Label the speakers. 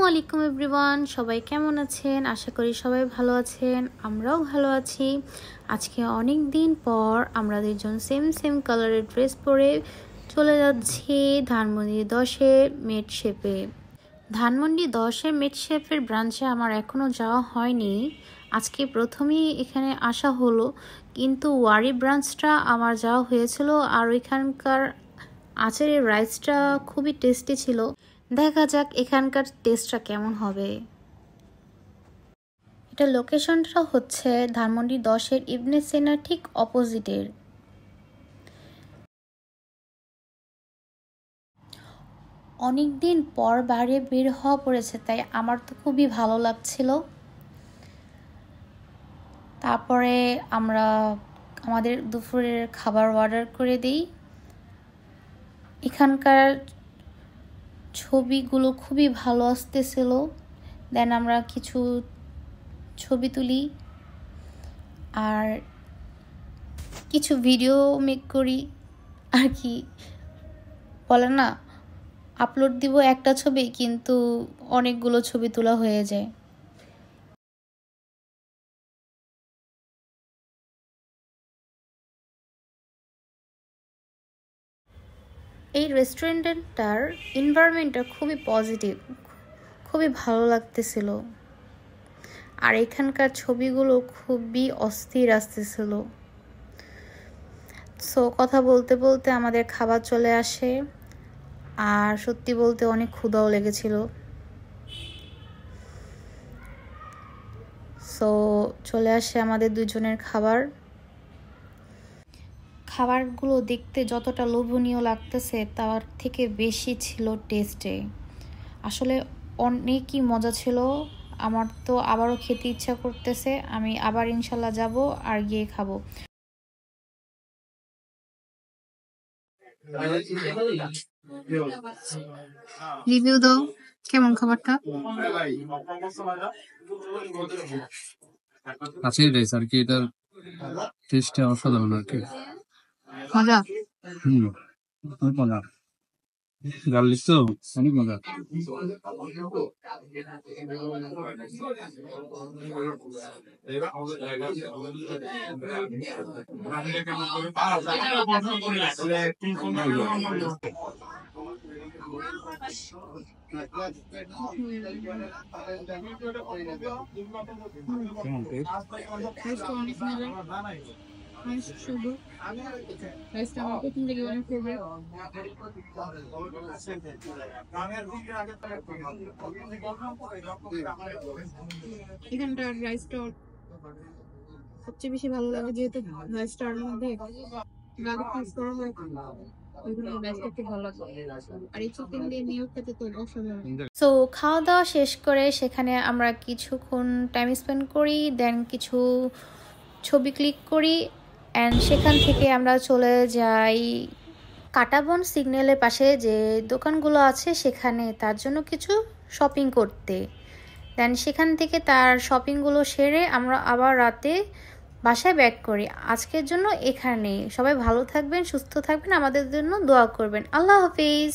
Speaker 1: আলাইকুম এভরিওয়ান, সবাই কেমন আছেন? আশা করি সবাই ভালো আছেন, আমরাও ভালো আছি। আজকে অনেক দিন পর আমরা দুজন সেম কালারের ড্রেস পরে চলে যাচ্ছি ধানমন্ডি 10-এর মেড শেপে। ধানমন্ডি 10-এর মেড শেপের ব্রাঞ্চে আমার এখনও যাওয়া হয়নি। আজকে প্রথমেই এখানে আসা হলো, কিন্তু ওয়ারি ব্রাঞ্চটা আমার যাওয়া হয়েছিল। আর ওইখানকার আচারের রাইসটা খুবই টেস্টি ছিল। দেখা যাক এখানকার টেস্টটা কেমন হবে। এটা লোকেশনটা হচ্ছে ধানমন্ডি 10-এর ইবনে সিনা ঠিক অপোজিটের। অনেক দিন পর বাইরে বের হওয়া পড়েছে, তাই আমার তো খুবই ভালো লাগছিল। তারপরে আমরা আমাদের দুপুরের খাবার অর্ডার করে দিই। এখানকার ছবিগুলো খুবই ভালো আসতেছিল। দেন আমরা কিছু ছবি তুলি আর কিছু ভিডিও মেক করি। আর কি বলে না, আপলোড দিব একটা ছবি, কিন্তু অনেকগুলো ছবি তোলা হয়ে যায়। এই রেস্টুরেন্টটার এনভায়রনমেন্টটা খুবই পজিটিভ, খুবই ভালো লাগতেছিল। আর এখানকার ছবিগুলো খুবই অস্থির আসতেছিল। সো কথা বলতে বলতে আমাদের খাবার চলে আসে, আর সত্যি বলতে অনেক ক্ষুধাও লেগেছিল। সো চলে আসে আমাদের দুজনের খাবার। খাবারগুলো দেখতে যতটা লোভনীয় লাগতেছে তার থেকে বেশি ছিল টেস্টে। আসলে অনেকই মজা ছিল। আমার তো আবারও খেতে ইচ্ছা করতেছে। আমি আবার ইনশাল্লাহ যাব আর গিয়ে খাবো। রিভিউ দাও, কেমন খাবারটা?
Speaker 2: আছে রাইস আর কি, এটার টেস্টটা অসাধারণ আর কি।
Speaker 1: মজা।
Speaker 2: অনেক মজা, গার্লিক তো অনেক মজা।
Speaker 1: শুধু রাইসটা আমার প্রথম থেকে অনেক ফেভারিট। এখানটার রাইসটা সবচেয়ে বেশি ভালো লাগে, যেহেতু রাইসটার মধ্যে গার্লিক ইউজ করা হয়। সো খাওয়া দাওয়া শেষ করে সেখানে আমরা কিছুক্ষণ টাইম স্পেন্ড করি, দেন কিছু ছবি ক্লিক করি, অ্যান্ড সেখান থেকে আমরা চলে যাই কাটাবন সিগন্যালের পাশে যে দোকানগুলো আছে সেখানে তার জন্য কিছু শপিং করতে। দেন সেখান থেকে তার শপিংগুলো সেরে আমরা আবার রাতে বাসায় ব্যাক করি। আজকের জন্য এখানেই। সবাই ভালো থাকবেন, সুস্থ থাকবেন, আমাদের জন্য দোয়া করবেন। আল্লাহ হাফিজ।